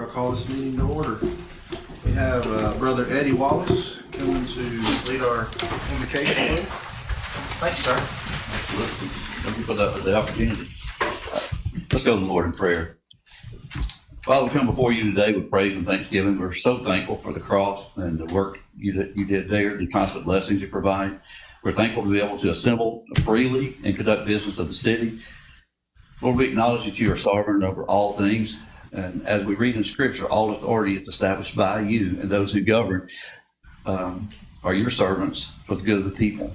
I'll call this meeting to order. We have Brother Eddie Wallace coming to lead our invocation. Thanks, sir. Absolutely. Thank you for the opportunity. Let's go to the Lord in prayer. Father, we come before you today with praise and thanksgiving. We're so thankful for the cross and the work you did there, the constant blessings you provide. We're thankful to be able to assemble freely and conduct business of the city. Lord, we acknowledge that you are sovereign over all things. And as we read in Scripture, all authority is established by you, and those who govern are your servants for the good of the people.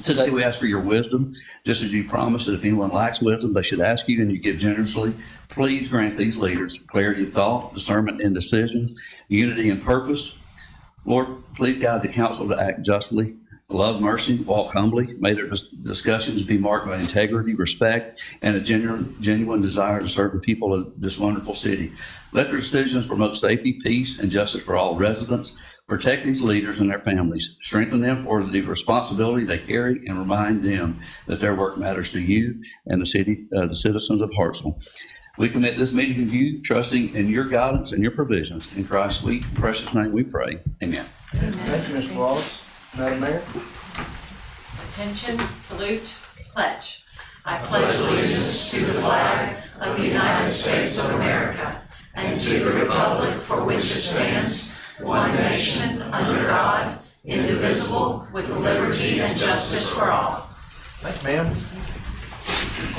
Today we ask for your wisdom, just as you promised that if anyone lacks wisdom, they should ask you, and you give generously. Please grant these leaders clarity of thought, discernment in decisions, unity in purpose. Lord, please guide the council to act justly, love mercy, walk humbly. May their discussions be marked by integrity, respect, and a genuine desire to serve the people of this wonderful city. Let their decisions promote safety, peace, and justice for all residents. Protect these leaders and their families. Strengthen them for the responsibility they carry, and remind them that their work matters to you and the city, the citizens of Hartselle. We commit this meeting to you, trusting in your guidance and your provisions. In Christ's sweet and precious name we pray. Amen. Amen. Thank you, Mr. Wallace. Madam Mayor. Attention, salute, pledge. I pledge allegiance to the flag of the United States of America and to the republic for which it stands, one nation, under God, indivisible, with liberty and justice for all. Thanks, ma'am.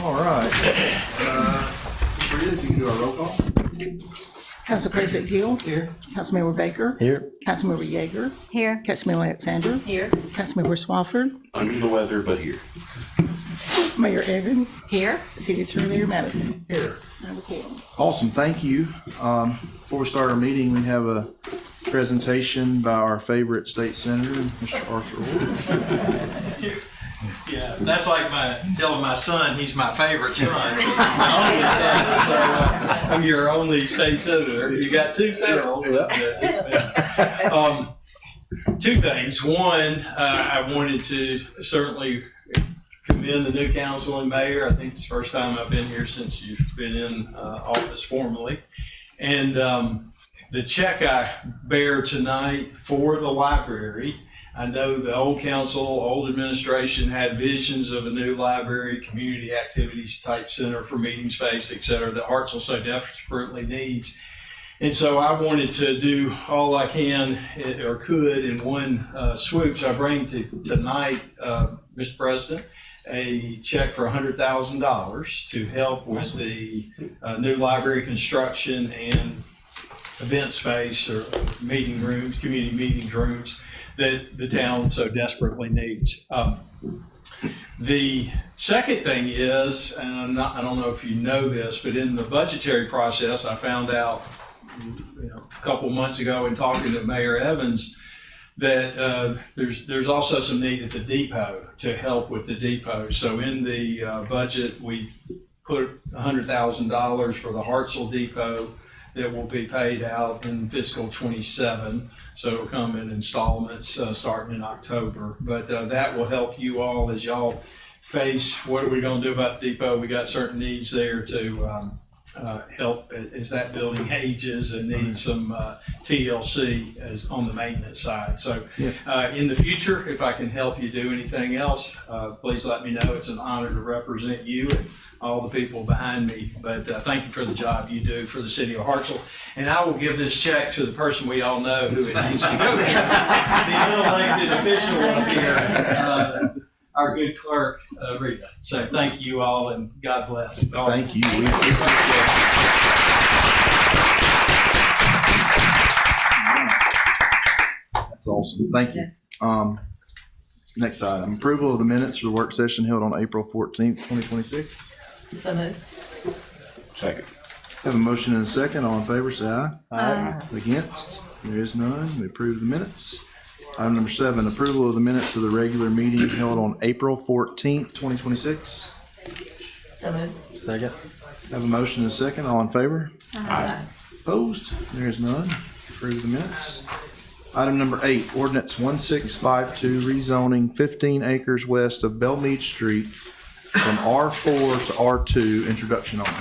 All right. Rita, if you can do our roll call. Council President Gill. Here. Councilmember Baker. Here. Councilmember Yeager. Here. Councilmember Alexander. Here. Councilmember Swafford. Under the weather, but here. Mayor Evans. Here. City Attorney Madison. Here. And the quorum. Awesome. Thank you. Before we start our meeting, we have a presentation by our favorite state senator, Mr. Arthur Wood. Yeah, that's like telling my son he's my favorite son. My only son, so I'm your only state senator. You got two federal. Two things. One, I wanted to certainly commend the new council and mayor. I think it's the first time I've been here since you've been in office formally. And the check I bear tonight for the library, I know the old council, old administration had visions of a new library, community activities type center for meeting space, et cetera, that Hartselle so desperately needs. And so I wanted to do all I can or could in one swoop. So I bring to tonight, Mr. President, a check for $100,000 to help with the new library construction and event space or meeting rooms, community meeting rooms that the town so desperately needs. The second thing is, and I don't know if you know this, but in the budgetary process, I found out a couple months ago in talking to Mayor Evans that there's also some need at the depot to help with the depot. So in the budget, we put $100,000 for the Hartselle depot that will be paid out in fiscal 27. So it'll come in installments starting in October. But that will help you all as y'all face what are we going to do about the depot. We got certain needs there to help as that building ages and needs some TLC as on the maintenance side. So in the future, if I can help you do anything else, please let me know. It's an honor to represent you and all the people behind me. But thank you for the job you do for the city of Hartselle. And I will give this check to the person we all know who it needs to go to. The unelected official up here, our good clerk, Rita. So thank you all and God bless. Thank you. We appreciate That's awesome. Thank you. Next item, approval of the minutes for the work session held on April 14th, 2026. So moved. Second. Have a motion and a second. All in favor, say aye. Aye. Against? There is none. We approve the minutes. Item number 7, approval of the minutes of the regular meeting held on April 14th, 2026. So moved. Second. Have a motion and a second. All in favor? Aye. Opposed? There is none. Approve the minutes. Item number 8, ordinance 1652, rezoning 15 acres west of Belmead Street from R4 to R2, introduction only.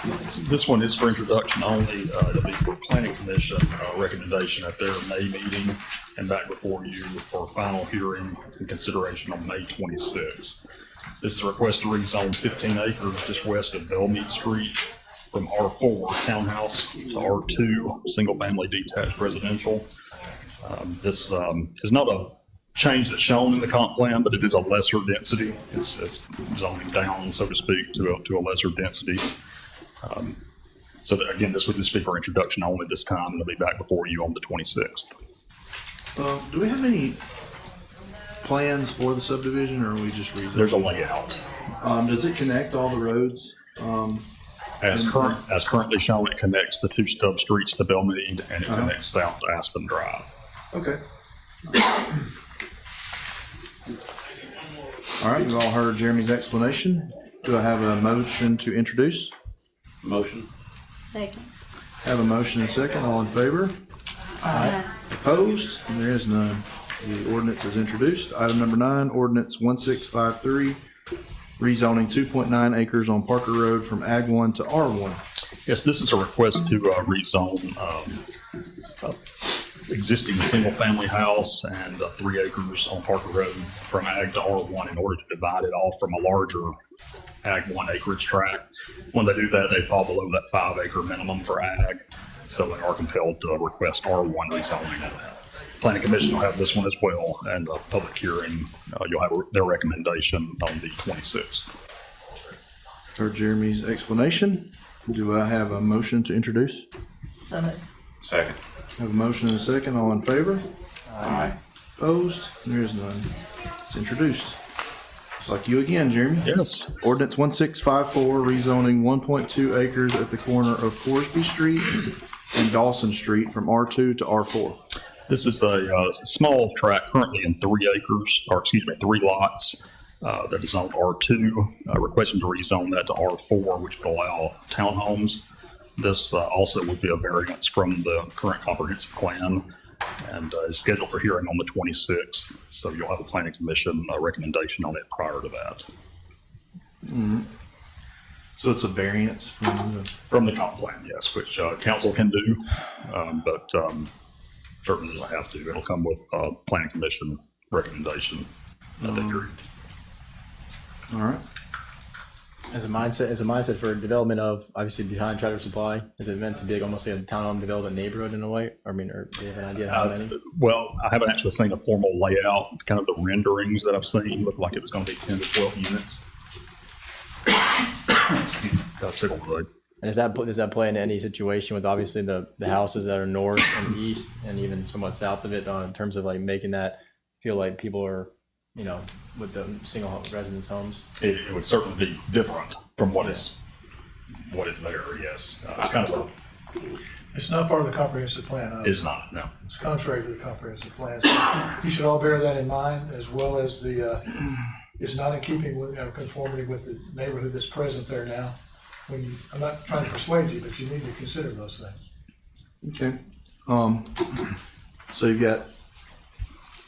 This one is for introduction only. It'll be for planning commission recommendation at their May meeting and back before you for final hearing and consideration on May 26th. This is a request to rezone 15 acres just west of Belmead Street from R4 townhouse to R2 single family detached residential. This is not a change that's shown in the comp plan, but it is a lesser density. It's zoning down, so to speak, to a lesser density. So that, again, this would just be for introduction only this time, and it'll be back before you on the 26th. Do we have any plans for the subdivision, or are we just rezone? There's a layout. Does it connect all the roads? As currently shown, it connects the two stub streets to Belmead, and it connects south to Aspen Drive. Okay. All right, you've all heard Jeremy's explanation. Do I have a motion to introduce? Motion. Second. Have a motion and a second. All in favor? Aye. Opposed? There is none. The ordinance is introduced. Item number 9, ordinance 1653, rezoning 2.9 acres on Parker Road from Ag 1 to R1. Yes, this is a request to rezone existing single-family house and 3 acres on Parker Road from Ag to R1 in order to divide it off from a larger Ag 1 acreage tract. When they do that, they fall below that 5-acre minimum for Ag, so they are compelled to request R1 rezoning. Planning Commission will have this one as well, and a public hearing, you'll have their recommendation on the 26th. Heard Jeremy's explanation. Do I have a motion to introduce? So moved. Second. Have a motion and a second. All in favor? Aye. Opposed? There is none. It's introduced. It's like you again, Jeremy. Yes. Ordinance 1654, rezoning 1.2 acres at the corner of Corsby Street and Dawson Street from R2 to R4. This is a small tract currently in 3 acres, or excuse me, 3 lots that is on R2, requesting to rezone that to R4, which would allow townhomes. This also would be a variance from the current comprehensive plan and is scheduled for hearing on the 26th. So you'll have a planning commission recommendation on it prior to that. Mm-hmm. So it's a variance From the comp plan, yes, which council can do, but certainly doesn't have to. It'll come with planning commission recommendation at that hearing. All right. As a mindset for development of obviously behind Tractor Supply, is it meant to be almost like a townhome development neighborhood in a way? I mean, or do you have an idea how many? Well, I haven't actually seen a formal layout. Kind of the renderings that I've seen look like it was going to be 10 to 12 units. Excuse me, got a tickle today. And does that play into any situation with obviously the houses that are north and east and even somewhat south of it in terms of like making that feel like people are, you know, with the single residence homes? It would certainly be different from what is there. Yes, it's kind of It's not part of the comprehensive plan. is not no. It's contrary to the comprehensive plan. So you should all bear that in mind, as well as it's not in keeping with conformity with the neighborhood that's present there now. I'm not trying to persuade you, but you need to consider those things. Okay. So you've got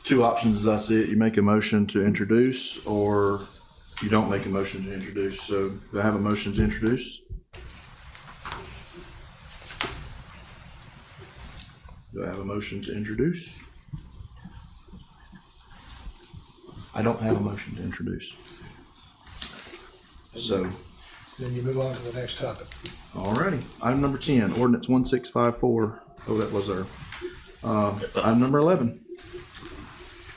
2 options as I see it. You make a motion to introduce, or you don't make a motion to introduce. So do I have a motion to introduce? Do I have a motion to introduce? I don't have a motion to introduce. So, Then you move on to the next topic. alrighty. Item number 10, ordinance 1654. Oh, that was our, item number 11.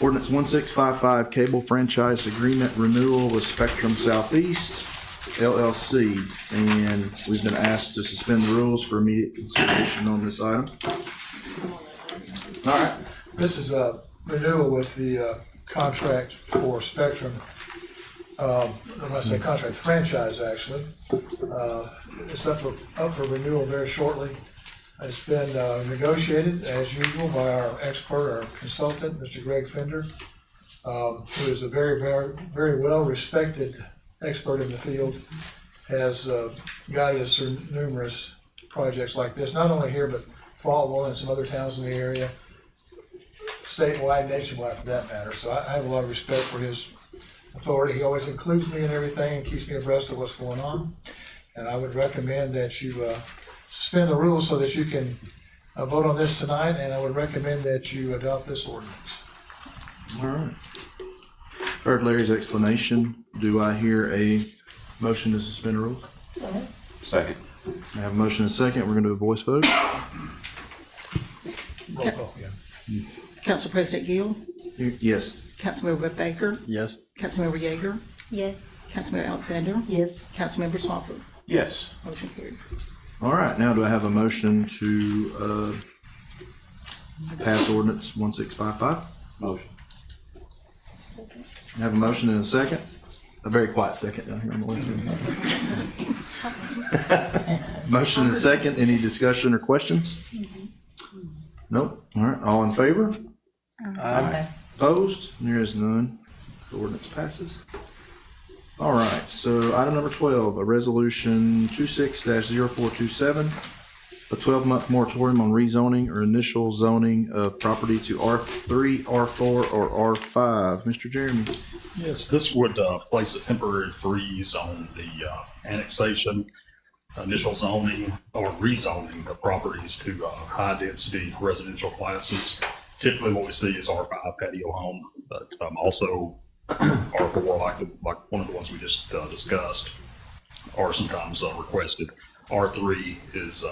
Ordinance 1655, cable franchise agreement renewal with Spectrum Southeast LLC. And we've been asked to suspend the rules for immediate consideration on this item. All right. This is a renewal with the contract for Spectrum. When I say contract, franchise actually. It's up for renewal very shortly. It's been negotiated as usual by our expert, our consultant, Mr. Greg Fender, who is a very, very, very well respected expert in the field, has guided us through numerous projects like this, not only here, but Faultville and some other towns in the area, statewide, nationwide for that matter. So I have a lot of respect for his authority. He always includes me in everything and keeps me abreast of what's going on. And I would recommend that you suspend the rules so that you can vote on this tonight, and I would recommend that you adopt this ordinance. All right. Heard Larry's explanation. Do I hear a motion to suspend the rules? Second. I have a motion and a second. We're going to do a voice vote. Roll call, yeah. Council President Gill, Yes. Councilmember Baker, Yes. Councilmember Yeager, Yes. Councilmember Alexander, Yes. Councilmember Swafford. Yes. Motion carries. All right. Now do I have a motion to pass ordinance 1655? Motion. I have a motion and a second. A very quiet second down here on the left-hand side. Motion and a second. Any discussion or questions? Nope. All right. All in favor? Aye. Opposed? There is none. The ordinance passes. All right. So item number 12, a resolution 26-0427, a 12-month moratorium on rezoning or initial zoning of property to R3, R4, or R5. Mr. Jeremy. Yes, this would place a temporary freeze on the annexation, initial zoning, or rezoning of properties to high-density residential classes. Typically, what we see is R5 patio home, but also R4, like one of the ones we just discussed, are sometimes requested. R3 is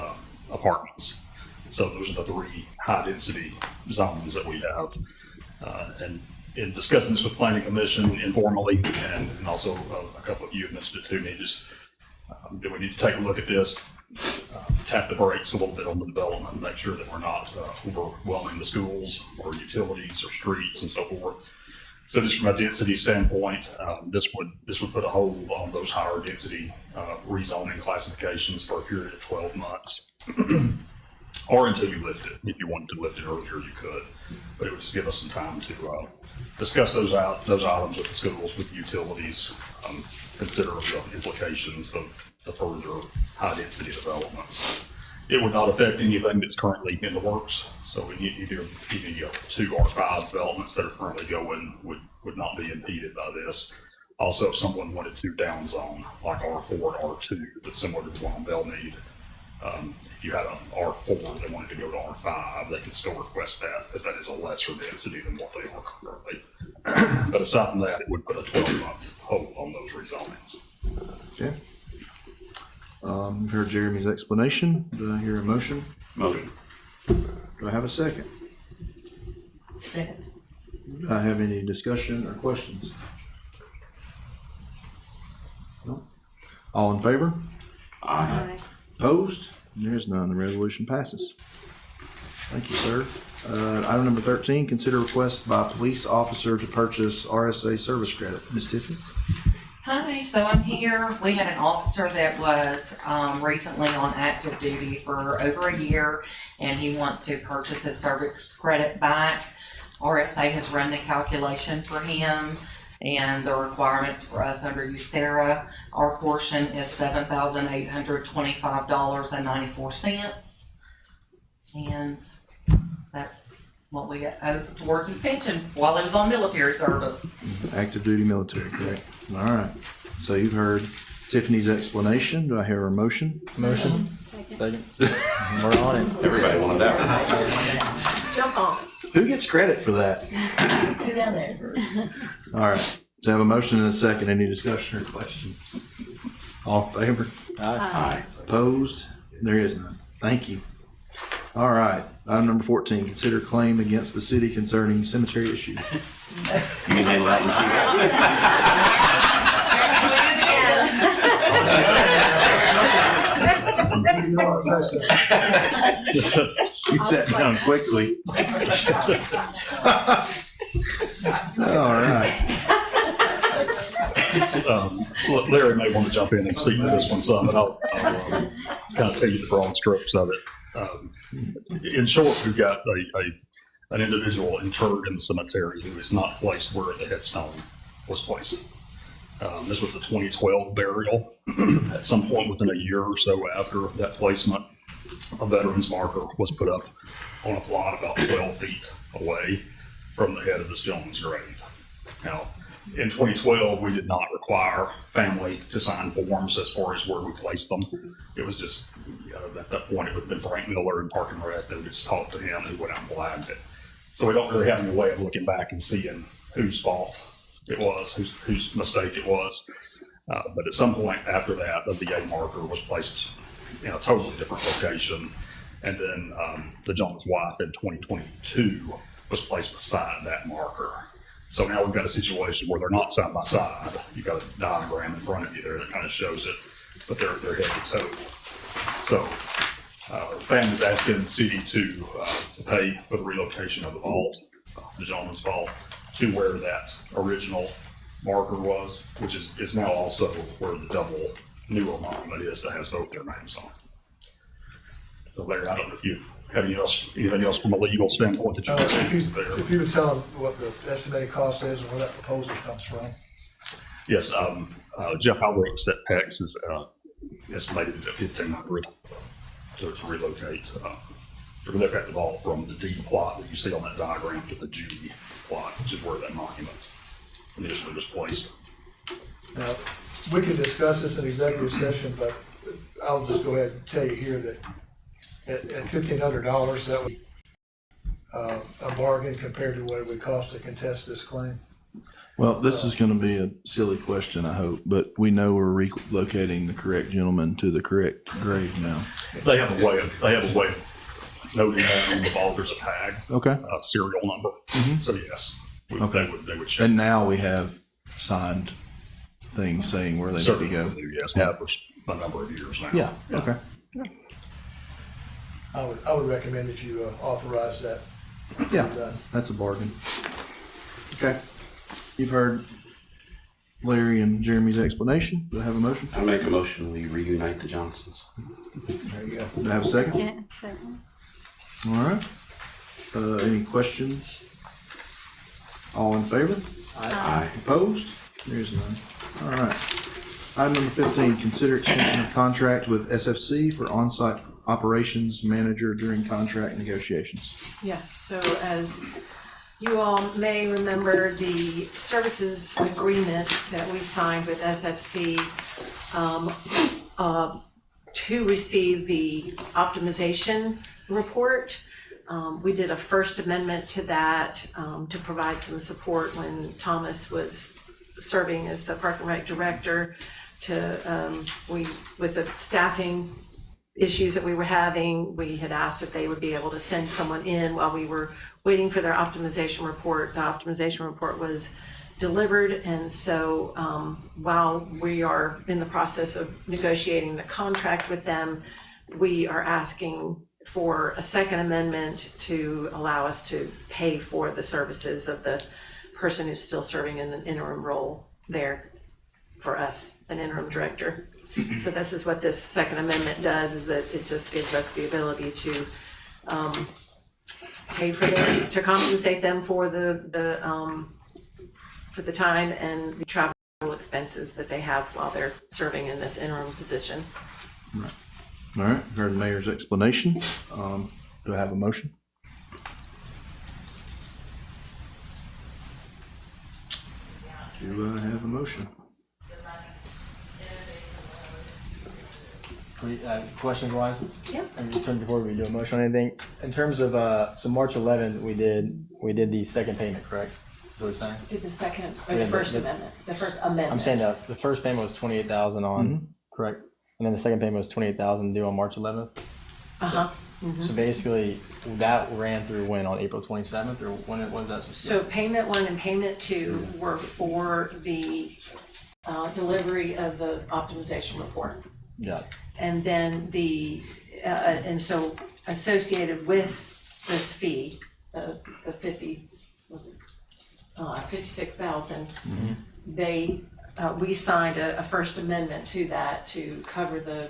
apartments. So those are the three high-density zones that we have. And in discussing this with Planning Commission informally, and also a couple of you have mentioned it to me, just do we need to take a look at this, tap the brakes a little bit on the development, and make sure that we're not overwhelming the schools or utilities or streets and so forth. So just from a density standpoint, this would put a hold on those higher density rezoning classifications for a period of 12 months. Or until you lift it. If you wanted to lift it earlier, you could. But it would just give us some time to discuss those items with the schools, with the utilities, consider the implications of the further high-density developments. It would not affect anything that's currently in the works. So either two R5 developments that are currently going would not be impeded by this. Also, if someone wanted to downzone, like R4 or R2, that's similar to the one on Belmead, if you had an R4 that wanted to go to R5, they could still request that, because that is a lesser density than what they are currently. But aside from that, it would put a 12-month hold on those rezonings. Okay. You've heard Jeremy's explanation. Do I hear a motion? Motion. Do I have a second? Second. Do I have any discussion or questions? No? All in favor? Aye. Opposed? There's none. The resolution passes. Thank you, sir. Item number 13, consider request by police officer to purchase RSA service credit. Ms. Tiffany? Hi, so I'm here. We had an officer that was recently on active duty for over a year, and he wants to purchase his service credit back. RSA has run the calculation for him, and the requirements for us under USERA, our portion is $7,825.94. And that's what we owe towards his pension while he was on military service. Active duty military, correct? All right. So you've heard Tiffany's explanation. Do I hear a motion? Motion. Second. We're on it. Everybody wanted that one. Jump on Who gets credit for that? it. Two down there. All right. So I have a motion and a second. Any discussion or questions? All in favor? Aye. Opposed? There is none. Thank you. All right. Item number 14, consider claim against the city concerning cemetery issues. You can handle that You sat down quickly. All right. Larry may want to jump in and speak to this one some, but I'll kind of tell you the broad strokes of it. In short, we've got an individual interred in the cemetery who is not placed where the headstone was placed. This was a 2012 burial. At some point within a year or so after that placement, a veteran's marker was put up on a plot about 12 feet away from the head of this gentleman's grave. Now, In 2012, we did not require family to sign forms as far as where we placed them. It was just, at that point, it would have been Frank Miller in Park and Rec. They would just talk to him and he went out and flagged it. So we don't really have any way of looking back and seeing whose fault it was, whose mistake it was. But at some point after that, the VA marker was placed in a totally different location. And then the gentleman's wife in 2022 was placed beside that marker. So now we've got a situation where they're not side by side. You've got a diagram in front of you there that kind of shows it, but they're head to toe. So family's asking the city to pay for the relocation of the vault, the gentleman's vault, to where that original marker was, which is now also where the double newer monument is that has both their names on it. So Larry, I don't know if you have anything else from a legal standpoint that you want to say there. If you would tell them what the estimated cost is and where that proposal comes from. Yes, Jeff Halbrooks at PEX is estimated at $1,500 to relocate the vault from the D plot that you see on that diagram to the G plot, which is where that monument initially was placed. Now, we can discuss this in executive session, but I'll just go ahead and tell you here that at $1,500, that would be a bargain compared to what it would cost to contest this claim. Well, this is going to be a silly question, I hope, but we know we're relocating the correct gentleman to the correct grave now. They have a way of noting that on the vault. There's a tag, Okay. serial number. So yes, Okay. they would check. And now we have signed things saying where they need to Certainly, go. yes, have for a number of years now. Yeah, okay. I would recommend that you authorize that. Yeah, Done. that's a bargain. Okay. You've heard Larry and Jeremy's explanation. Do I have a motion? I make a motion, we reunite the Johnsons. There you go. Do I have a second? Yeah, second. All right. Any questions? All in favor? Aye. Opposed? There's none. All right. Item number 15, consider extension of contract with SFC for on-site operations manager during contract negotiations. Yes, so as you all may remember, the services agreement that we signed with SFC to receive the optimization report. We did a first amendment to that to provide some support when Thomas was serving as the Park and Rec director with the staffing issues that we were having. We had asked if they would be able to send someone in while we were waiting for their optimization report. The optimization report was delivered, and so while we are in the process of negotiating the contract with them, we are asking for a second amendment to allow us to pay for the services of the person who's still serving in an interim role there for us, an interim director. So this is what this second amendment does, is that it just gives us the ability to pay for them, to compensate them for the time and the travel expenses that they have while they're serving in this interim position. Right. All right, heard the mayor's explanation. Do I have a motion? Do I have a motion? Questions wise? Yeah. And just before we do a motion on anything, in terms of so March 11th, we did the second payment, correct? Is what we're saying? Did the second, or Yeah, the first the- amendment, the first amendment. I'm saying that the first payment was 28,000 on, correct? And then the second payment was 28,000 due on March 11th. Uh-huh. So basically, that ran through when, on April 27th, or when it was that? So payment one and payment two were for the delivery of the optimization report. Yeah. And then and so associated with this fee, the 56,000, we signed a first amendment to that to cover the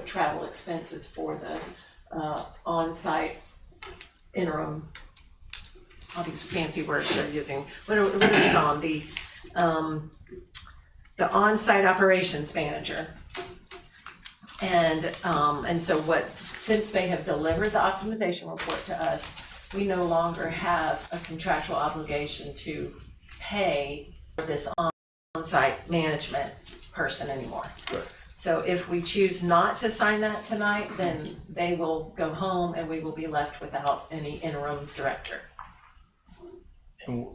travel expenses for the on-site interim, all these fancy words they're using. What do we call them? The on-site operations manager. And so since they have delivered the optimization report to us, we no longer have a contractual obligation to pay this on-site management person anymore. Right. So if we choose not to sign that tonight, then they will go home and we will be left without any interim director. And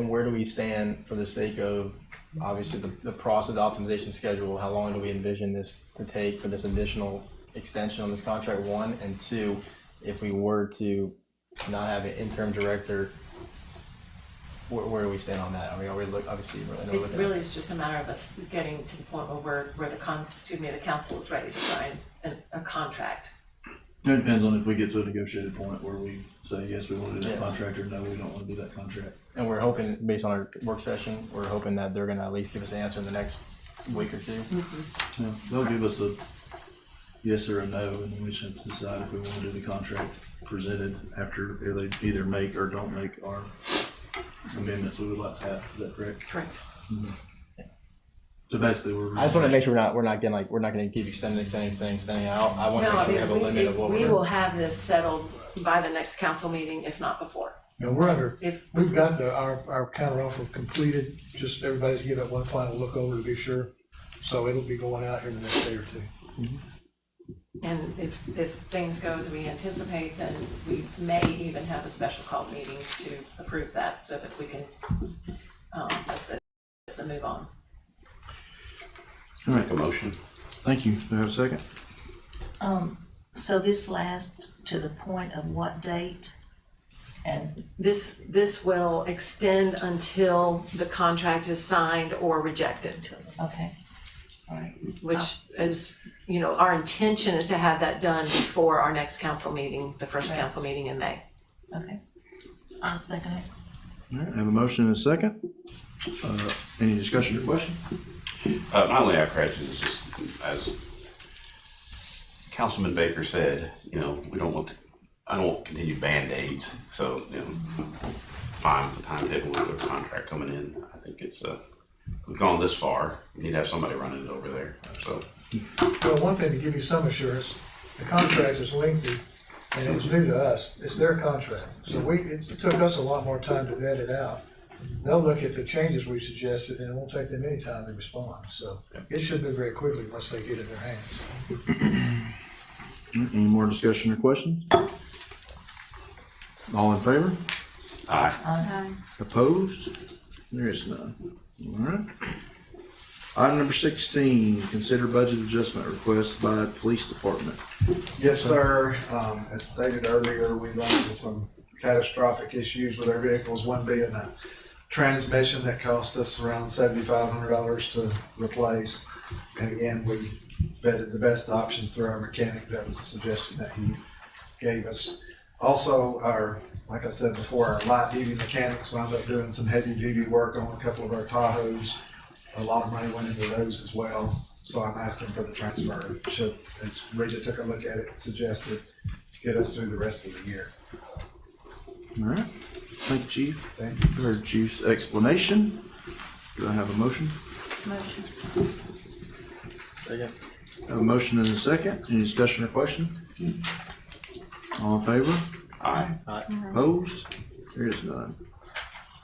where do we stand for the sake of, obviously, the process optimization schedule? How long do we envision this to take for this additional extension on this contract, one? And two, if we were to not have an interim director, where do we stand on that? I mean, are we obviously really It really is just a matter of us getting to the point where the council is ready to sign a contract. It depends on if we get to a negotiated point where we say, yes, we want to do that Yeah. contract, or no, we don't want to do that contract. And we're hoping, based on our work session, we're hoping that they're gonna at least give us an answer in the next week or two. Yeah, they'll give us a yes or a no, and then we should have to decide if we want to do the contract presented after they either make or don't make our amendments we would like to have. Is that correct? Correct. So basically, we're. I just wanna make sure we're not gonna keep extending. I wanna make sure we have a limit of what we will we're. have this settled by the next council meeting, if not before. Now, we're under, If, we've got our counter offer completed, just everybody's give it one final look over to be sure. So it'll be going out here in the next day or two. and if things go as we anticipate, then we may even have a special call meeting to approve that so that we can, let's move on. All right, Make a motion. thank you. Do I have a second? So this lasts to the point of what date? And This will extend until the contract is signed or rejected, okay, all right. which is, our intention is to have that done before our next council meeting, the first Right. council meeting in May. Okay, I'll second it. All right, I have a motion and a second. Any discussion or question? My only question is just, as Councilman Baker said, we don't want to, I don't want continued Band-Aids. So, fine with the timetable with the contract coming in. I think it's, we've gone this far. We need to have somebody running it over there, so. Well, one thing to give you some assurance, the contract is lengthy and it was new to us. It's their contract. So it took us a lot more time to vet it out. They'll look at the changes we suggested and it won't take them any time to respond. So it should move very quickly once they get it in their hands. Any more discussion or questions? All in favor? Aye. Opposed? There is none. All right. Item number 16, consider budget adjustment request by Police Department. Yes, sir. As stated earlier, we run into some catastrophic issues with our vehicles, one being a transmission that cost us around $7,500 to replace. And again, we vetted the best options through our mechanic. That was the suggestion that he gave us. Also, like I said before, our light duty mechanics wound up doing some heavy duty work on a couple of our Tahoes. A lot of money went into those as well. So I'm asking for the transfer. Should, as Rita took a look at it, suggested get us through the rest of the year. All right. Thank you, Chief. Thank you. Heard Chief's explanation. Do I have a motion? Motion. Second. I have a motion and a second. Any discussion or question? All in favor? Aye. Opposed? There is none.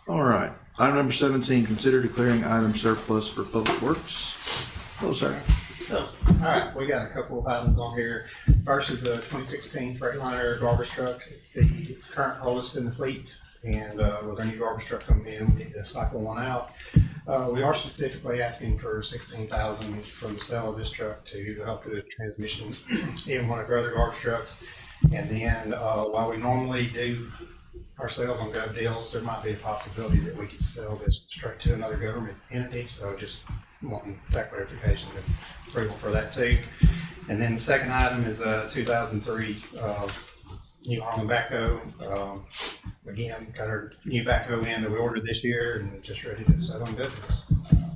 All right. Item number 17, consider declaring item surplus for Public Works. Hello, sir. All right, we got a couple of items on here. First is a 2016 Freightliner garbage truck. It's the current oldest in the fleet, and with our new garbage truck coming in, we need to cycle one out. We are specifically asking for $16,000 from the sale of this truck to help with the transmission in one of our other garbage trucks. And then while we normally do our sales on gov deals, there might be a possibility that we could sell this straight to another government entity. So just wanting that clarification and approval for that too. And then the second item is a 2003 New Harlan backhoe. Again, got our new backhoe in that we ordered this year and just ready to sell on gov deals.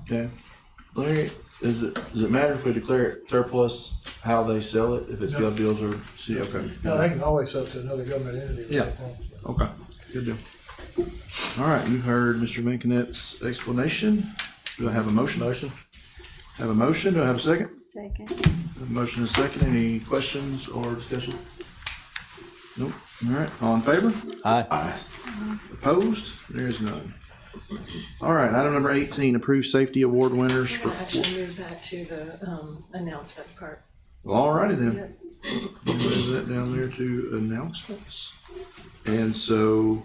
Okay. Larry, does it matter if we declare it surplus, how they sell it, if it's gov deals or, see, okay. No, they can always sell to another government entity. Yeah. Okay, good deal. All right, you heard Mr. Minkinet's explanation. Do I have a motion? Motion. Have a motion, do I have a second? Second. Have a motion and a second, any questions or discussion? Nope, all right, all in favor? Aye. Aye. Opposed? There is none. All right, item number 18, approve safety award winners for. Actually move that to the announcement part. All righty then. We'll move that down there to announcements. And so,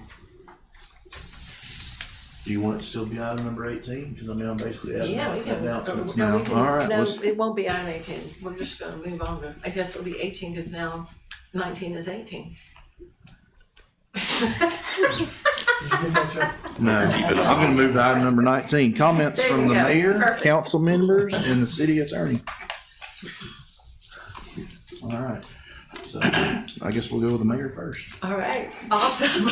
do you want it to still be item number 18? Because I mean, I'm basically adding Yeah, we can. announcements No, now. we can- All right. No, let's- it won't be item 18. We're just gonna move on to, I guess it'll be 18 because now 19 is 18. Did you get that, Joe? No, I'm gonna move to item number 19. Comments There from you the go. mayor, Perfect. council members, and the city attorney. All right, so I guess we'll go with the mayor first. All right, awesome.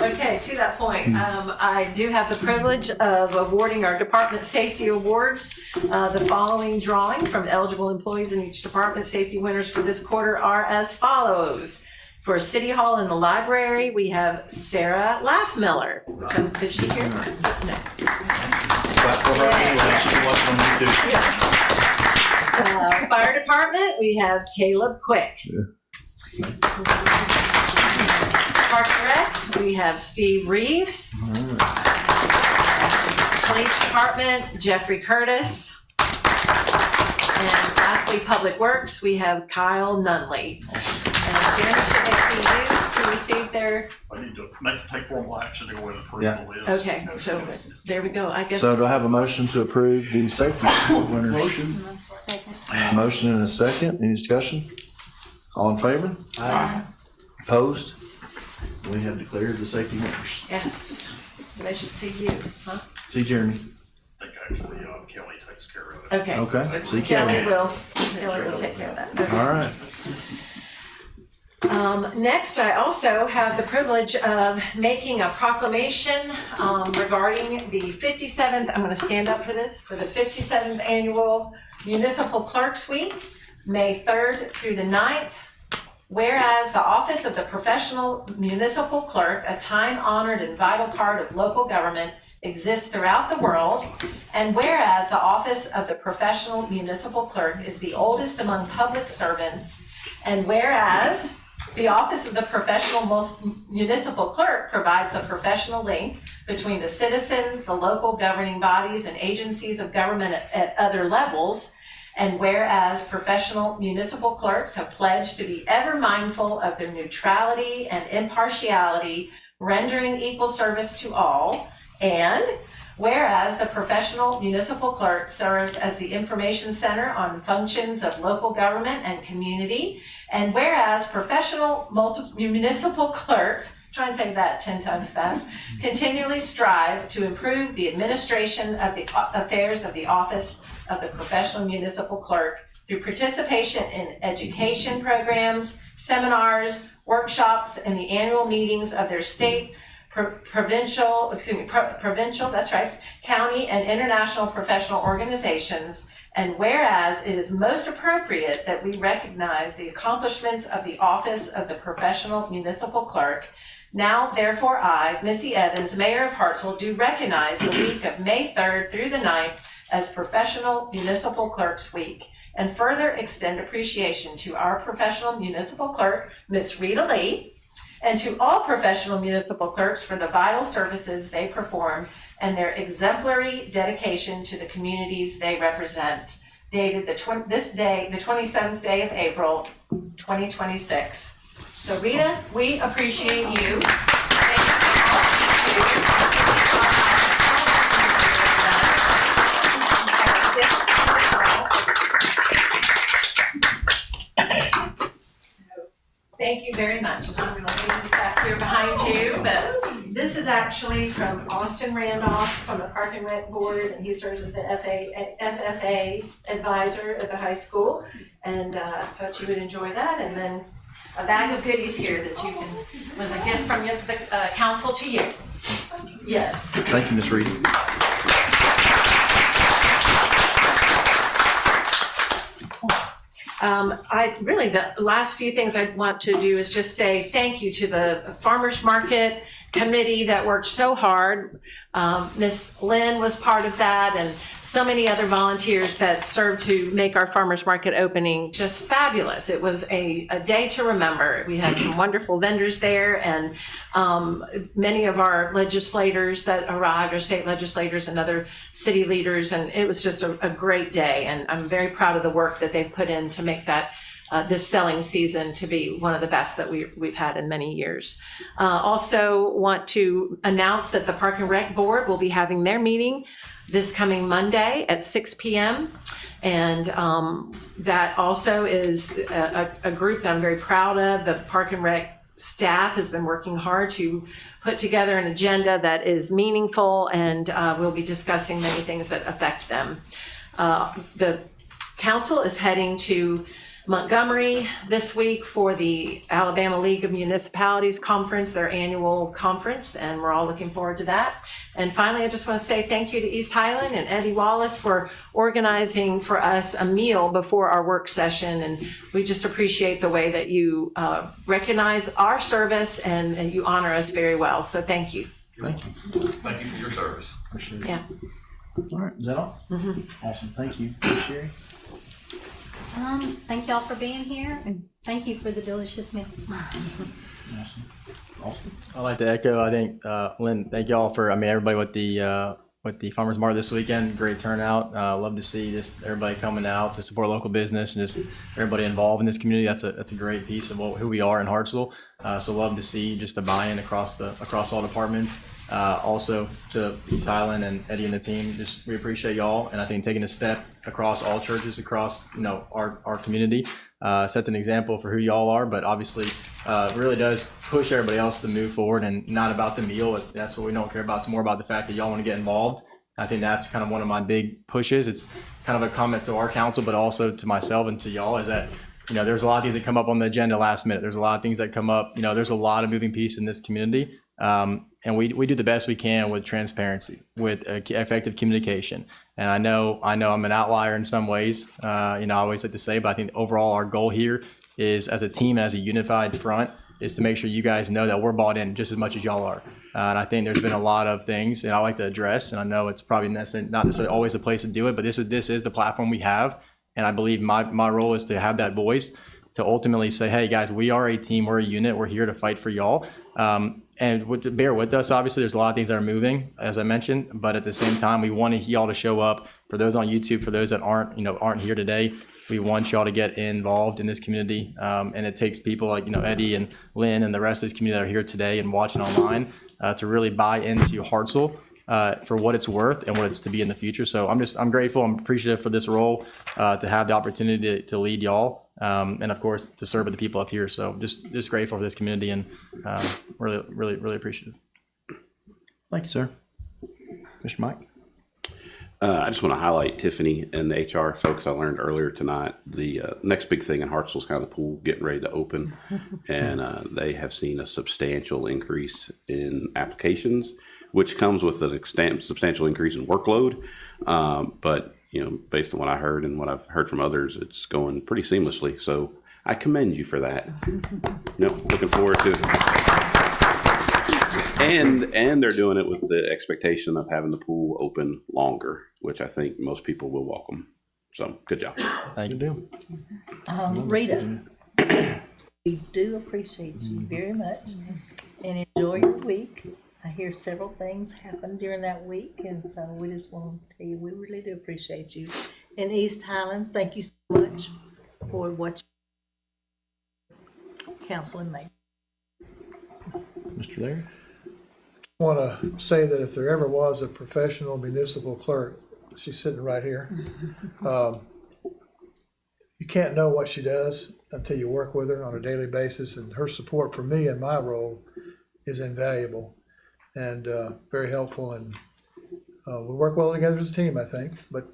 Okay, to that point, I do have the privilege of awarding our department safety awards. The following drawing from eligible employees in each department safety winners for this quarter are as follows. For City Hall and the library, we have Sarah Laffmiller. Is she here? No. Fire department, we have Caleb Quick. Park and Rec, we have Steve Reeves. Police department, Jeffrey Curtis. And lastly, Public Works, we have Kyle Nunley. And Jeremy, should they see you to receive their, I need to take formal action to go ahead and approve Yeah. the list. okay, so there we go, I guess. So do I have a motion to approve the safety award winners? Motion and a second. Any discussion? All in favor? Aye. Opposed? We have declared the safety winners. Yes, so they should see you, huh? See Jeremy. I think actually Kelly takes care of it. Okay. Okay. See Kelly Kelly. will take care of that. Okay. All right. Next, I also have the privilege of making a proclamation regarding the 57th, I'm gonna stand up for this, for the 57th Annual Municipal Clerks Week, May 3rd through the 9th. Whereas the Office of the Professional Municipal Clerk, a time-honored and vital part of local government, exists throughout the world, and whereas the Office of the Professional Municipal Clerk is the oldest among public servants, and whereas the Office of the Professional Municipal Clerk provides a professional link between the citizens, the local governing bodies, and agencies of government at other levels, and whereas professional municipal clerks have pledged to be ever mindful of their neutrality and impartiality, rendering equal service to all, and whereas the professional municipal clerk serves as the information center on functions of local government and community, and whereas professional municipal clerks, try and say that 10 times fast, continually strive to improve the administration of the affairs of the office of the professional municipal clerk through participation in education programs, seminars, workshops, and the annual meetings of their state, provincial, that's right, county and international professional organizations. And whereas it is most appropriate that we recognize the accomplishments of the Office of the Professional Municipal Clerk, now therefore I, Missy Evans, Mayor of Hartselle, do recognize the week of May 3rd through the 9th as Professional Municipal Clerks Week, and further extend appreciation to our professional municipal clerk, Miss Rita Lee, and to all professional municipal clerks for the vital services they perform and their exemplary dedication to the communities they represent. Dated this day, the 27th day of April, 2026. So Rita, we appreciate you. Thank you for all that you do. Thank you very much. And I'm going to leave this back here behind you, but this is actually from Austin Randolph from the Park and Rec Board, and he serves as the FFA advisor at the high school, and I thought you would enjoy that. And then a bag of goodies here that you can, was a gift from the council to you. Yes. Thank you, Ms. Reed. The last few things I want to do is just say thank you to the farmers market committee that worked so hard. Miss Lynn was part of that, and so many other volunteers that served to make our farmers market opening just fabulous. It was a day to remember. We had some wonderful vendors there, and many of our legislators that arrived, our state legislators and other city leaders, and it was just a great day. And I'm very proud of the work that they've put in to make that this selling season to be one of the best that we've had in many years. Also want to announce that the Park and Rec Board will be having their meeting this coming Monday at 6 p.m. And that also is a group that I'm very proud of. The Park and Rec staff has been working hard to put together an agenda that is meaningful, and we'll be discussing many things that affect them. The council is heading to Montgomery this week for the Alabama League of Municipalities Conference, their annual conference, and we're all looking forward to that. And finally, I just want to say thank you to East Highland and Eddie Wallace for organizing for us a meal before our work session. And we just appreciate the way that you recognize our service and you honor us very well. So thank you. Thank you. Thank you for your service. Appreciate it. Yeah. All right, is that all? Awesome, thank you. Sherry? Thank y'all for being here, and thank you for the delicious meal. Awesome. I'd like to echo, I think, Lynn, thank y'all for, everybody with the Farmers Market this weekend, great turnout. Love to see just everybody coming out to support local business and just everybody involved in this community. That's a great piece of who we are in Hartselle. So love to see just the buy-in across all departments. Also to East Highland and Eddie and the team, just we appreciate y'all, and I think taking a step across all churches across our community sets an example for who y'all are, but obviously really does push everybody else to move forward, and not about the meal. That's what we don't care about. It's more about the fact that y'all want to get involved. I think that's kind of one of my big pushes. It's kind of a comment to our council, but also to myself and to y'all, is that there's a lot of things that come up on the agenda last minute. There's a lot of things that come up. There's a lot of moving pieces in this community. And we do the best we can with transparency, with effective communication. And I know I'm an outlier in some ways, I always like to say, but I think overall our goal here is, as a team, as a unified front, is to make sure you guys know that we're bought in just as much as y'all are. And I think there's been a lot of things that I like to address, and I know it's probably not necessarily always the place to do it, but this is the platform we have. And I believe my role is to have that voice to ultimately say, hey guys, we are a team, we're a unit, we're here to fight for y'all. And bear with us. Obviously, there's a lot of things that are moving, as I mentioned, but at the same time, we want y'all to show up. For those on YouTube, for those that aren't here today, we want y'all to get involved in this community. And it takes people like Eddie and Lynn and the rest of this community that are here today and watching online to really buy into Hartselle for what it's worth and what it's to be in the future. So I'm grateful. I'm appreciative for this role to have the opportunity to lead y'all. And of course to serve with the people up here. So just grateful for this community, and really appreciative. Thank you, sir. Mr. Mike? I just want to highlight Tiffany and the HR folks I learned earlier tonight. The next big thing in Hartselle is kind of the pool getting ready to open, and they have seen a substantial increase in applications, which comes with a substantial increase in workload. But based on what I heard and what I've heard from others, it's going pretty seamlessly. So I commend you for that. Looking forward to it. And they're doing it with the expectation of having the pool open longer, which I think most people will welcome. So good job. Thank you. Rita, we do appreciate you very much, and enjoy your week. I hear several things happen during that week, and so we just want to tell you we really do appreciate you. And East Highland, thank you so much for what you council and mayor. Mr. Larry? I want to say that if there ever was a professional municipal clerk, she's sitting right here. You can't know what she does until you work with her on a daily basis, and her support for me in my role is invaluable and very helpful, and we work well together as a team, I think. But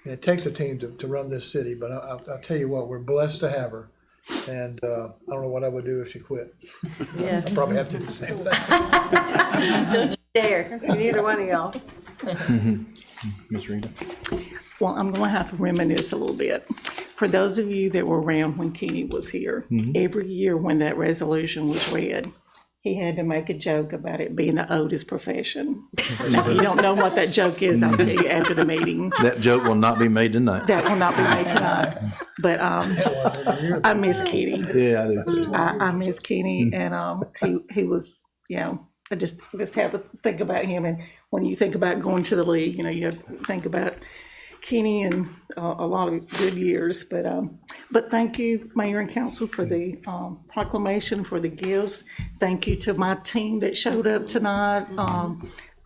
it takes a team to run this city. But I'll tell you what, we're blessed to have her, and I don't know what I would do if she quit. Yes. I'd probably have to do the same thing. Don't you dare. Neither one of y'all. Ms. Rita? Well, I'm going to have to reminisce a little bit. For those of you that were around when Kenny was here, every year when that resolution was read, he had to make a joke about it being the oldest profession. Now, if you don't know what that joke is, I'll tell you after the meeting. That joke will not be made tonight. That will not be made tonight. But I miss Kenny. Yeah, I do too. I miss Kenny, and he was, I just have to think about him. And when you think about going to the league, you have to think about Kenny and a lot of good years. But thank you, Mayor and Council, for the proclamation, for the gifts. Thank you to my team that showed up tonight.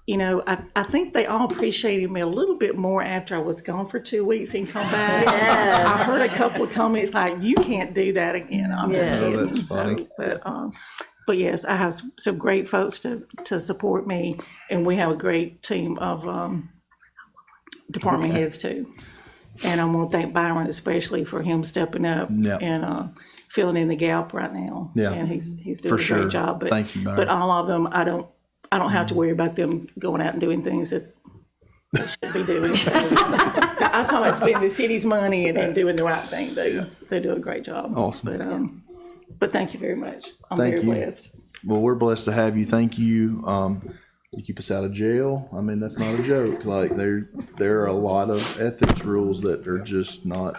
I think they all appreciated me a little bit more after I was gone for 2 weeks and come back. Yes. I heard a couple of comments like, "You can't do that again." I'm just kidding. Oh, that's funny. But yes, I have some great folks to support me, and we have a great team of department heads too. And I want to thank Byron especially for him stepping up and filling in the gap right now. Yeah. And he's doing For a sure. great job. But Thank you, Byron. But all of them, I don't have to worry about them going out and doing things that they should be doing. So, I'm talking about spending the city's money and doing the right thing. They do a great job. Awesome. But thank you very much. I'm Thank very you. blessed. Well, we're blessed to have you. Thank you. You keep us out of jail. I mean, that's not a joke. Like there are a lot of ethics rules that are just not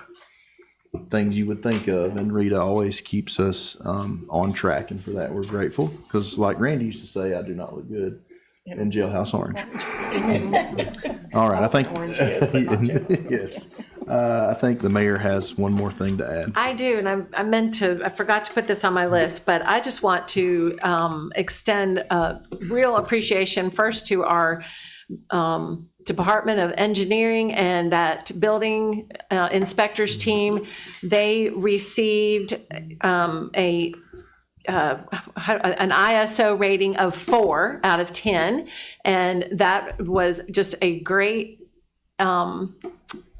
things you would think of. And Rita always keeps us on track. And for that, we're grateful. Because like Randy used to say, I do not look good in Jailhouse Orange. All right. I think, Orange is, but not jailhouse. yes. I think the mayor has one more thing to add. I do, and I forgot to put this on my list, but I just want to extend real appreciation first to our Department of Engineering and that building inspectors team. They received an ISO rating of 4 out of 10, and that was just a great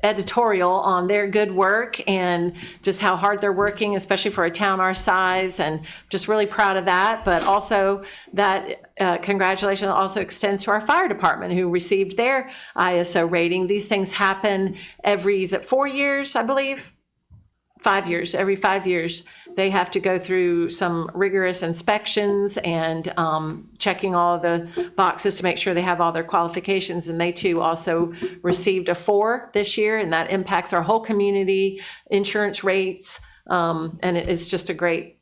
editorial on their good work and just how hard they're working, especially for a town our size, and just really proud of that. But also that congratulations also extends to our fire department, who received their ISO rating. These things happen every 4 years, I believe? 5 years. Every 5 years, they have to go through some rigorous inspections and checking all the boxes to make sure they have all their qualifications. And they too also received a 4 this year, and that impacts our whole community, insurance rates, and it's just a great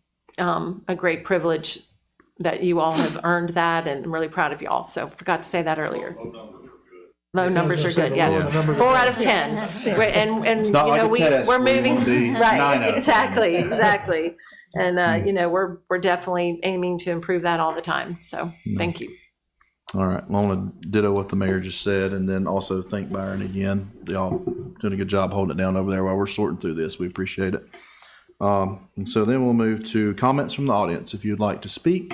privilege that you all have earned that, and I'm really proud of you all. So forgot to say that earlier. Low numbers are good, yes. 4 out of 10. And It's not like a test we're where you moving, wanna be 9 out right, of exactly. And, we're definitely aiming to improve that all the time. So thank you. All right. Well, I want to ditto what the mayor just said, and then also thank Byron again. Y'all doing a good job holding it down over there while we're sorting through this. We appreciate it. And so then we'll move to comments from the audience. If you'd like to speak,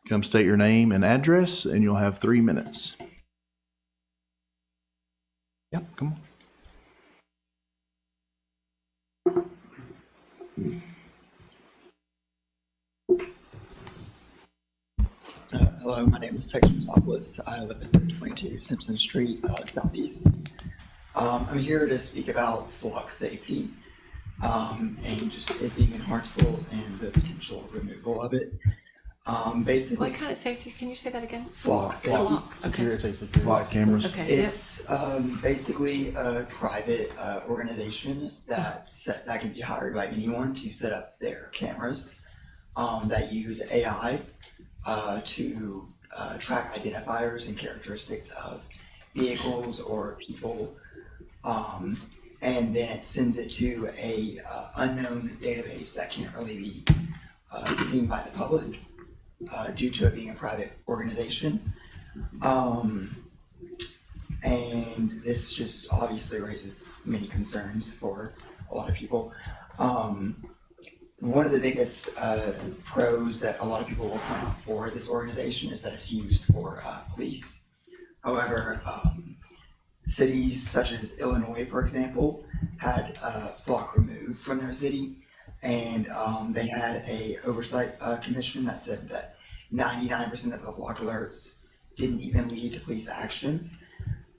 come state your name and address, and you'll have 3 minutes. Yep, come on. Hello, my name is Texas Metropolis. I live at 22 Simpson Street, Southeast. I'm here to speak about flock safety and just it being in Hartselle and the potential removal of it. Basically, What kind of safety? Can you say that again? flock safety. Security, security. Flock cameras. Okay. It's basically a private organization that can be hired by anyone to set up their cameras that use AI to track identifiers and characteristics of vehicles or people, and then it sends it to a unknown database that can't really be seen by the public due to it being a private organization. And this just obviously raises many concerns for a lot of people. One of the biggest pros that a lot of people will point out for this organization is that it's used for police. However, cities such as Illinois, for example, had flock removed from their city, and they had a oversight commission that said that 99% of the flock alerts didn't even lead to police action.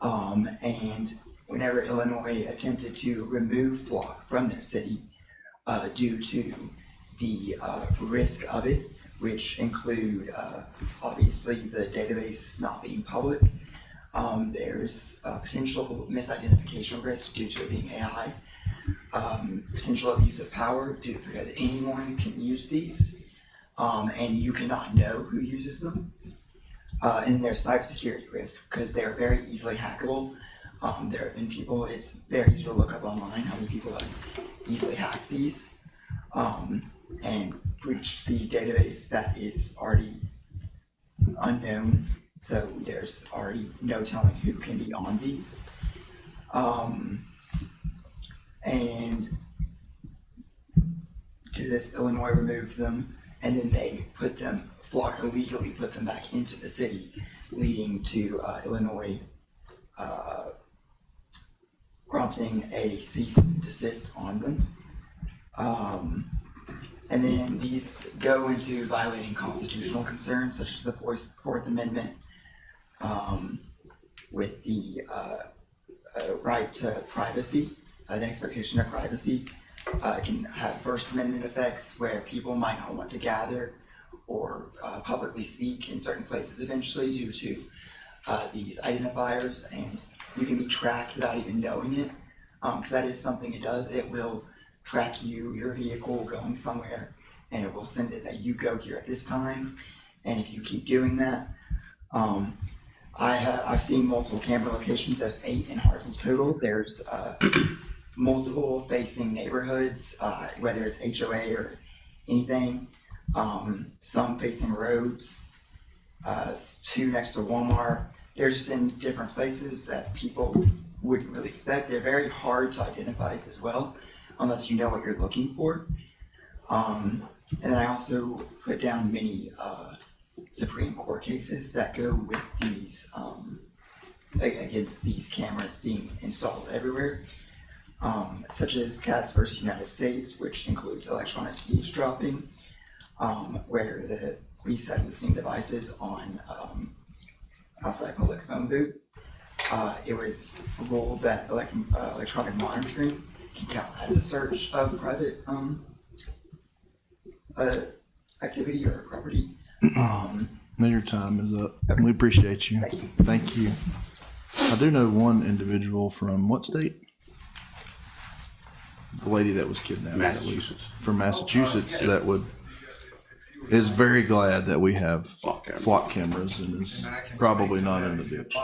And whenever Illinois attempted to remove flock from their city, due to the risk of it, which include obviously the database not being public. There's potential misidentification risk due to it being AI, potential abuse of power due because anyone can use these, and you cannot know who uses them. And there's cybersecurity risk because they're very easily hackable. There have been people, it's very easy to look up online how many people have easily hacked these and breached the database that is already unknown. So there's already no telling who can be on these. And due to this, Illinois removed them, and then they put them, illegally put them back into the city, leading to Illinois prompting a cease and desist on them. And then these go into violating constitutional concerns such as the Fourth Amendment, with the right to privacy, the expectation of privacy. Can have First Amendment effects where people might not want to gather or publicly speak in certain places eventually due to these identifiers, and you can be tracked without even knowing it, because that is something it does. It will track you, your vehicle going somewhere, and it will send it that you go here at this time, and if you keep doing that, I've seen multiple camera locations. There's 8 in Hartselle total. There's multiple facing neighborhoods, whether it's HOA or anything. Some facing roads, 2 next to Walmart. They're just in different places that people wouldn't really expect. They're very hard to identify as well, unless you know what you're looking for. And then I also put down many Supreme Court cases that go with these, against these cameras being installed everywhere, such as Cass versus United States, which includes electronic eavesdropping, where the police had listening devices on outside public phone booth. It was ruled that electronic monitoring can count as a search of private activity or property. Now your time is up. Okay. We appreciate you. Thank you. I do know one individual from what state? The lady that was kidnapped. Massachusetts. From Massachusetts, that is very glad that we have flock cameras and is probably not in the ditch.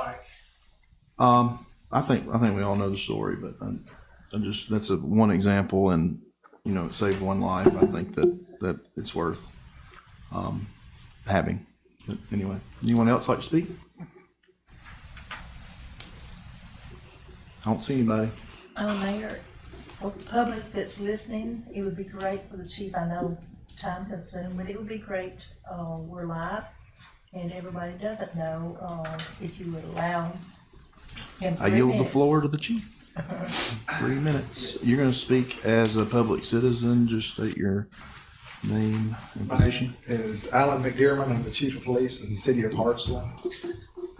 I think we all know the story, but that's one example, and it saved one life. I think that it's worth having. But anyway, anyone else like to speak? I don't see anybody. Mayor, for the public that's listening, it would be great for the chief. I know time consumed, but it would be great. We're live, and everybody doesn't know if you would allow him 3 I yield minutes. the floor to the chief. 3 minutes. You're going to speak as a public citizen. Just state your name and position. My name is Alan McDermott. I'm the chief of police in the city of Hartselle.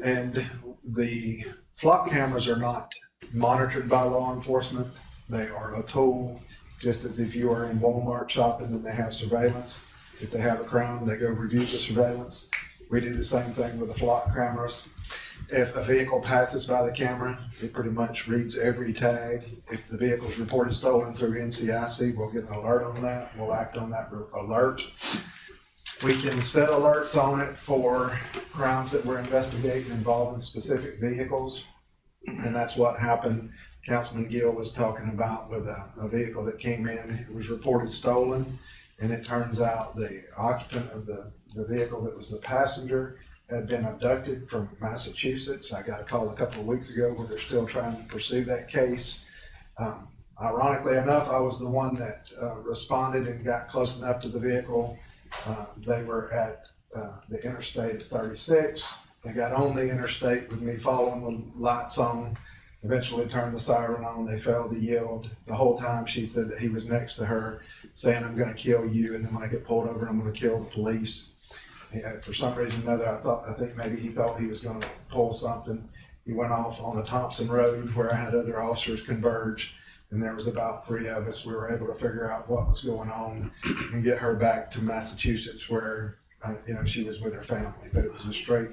And the flock cameras are not monitored by law enforcement. They are a tool, just as if you are in Walmart shopping and they have surveillance. If they have a crime, they go review the surveillance. We do the same thing with the flock cameras. If a vehicle passes by the camera, it pretty much reads every tag. If the vehicle is reported stolen through NCIC, we'll get an alert on that. We'll act on that alert. We can set alerts on it for crimes that we're investigating involving specific vehicles. And that's what happened. Councilman Gill was talking about with a vehicle that came in. It was reported stolen, and it turns out the occupant of the vehicle that was the passenger had been abducted from Massachusetts. I got a call a couple of weeks ago where they're still trying to pursue that case. Ironically enough, I was the one that responded and got close enough to the vehicle. They were at the interstate at 36. They got on the interstate with me following with lights on, eventually turned the siren on. They failed to yield. The whole time she said that he was next to her saying, "I'm going to kill you, and then when I get pulled over, I'm going to kill the police." For some reason or another, I think maybe he thought he was going to pull something. He went off on a Thompson Road where I had other officers converge, and there was about 3 of us. We were able to figure out what was going on and get her back to Massachusetts, where she was with her family, but it was a straight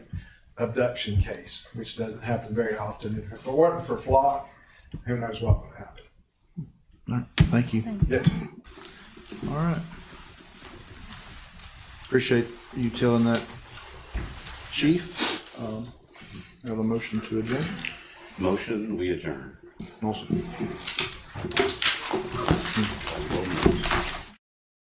abduction case, which doesn't happen very often. If it weren't for Flock, who knows what would happen. All right, thank you. Yes. All right. Appreciate you telling that, Chief. I have a motion to adjourn. Motion, we adjourn. Awesome.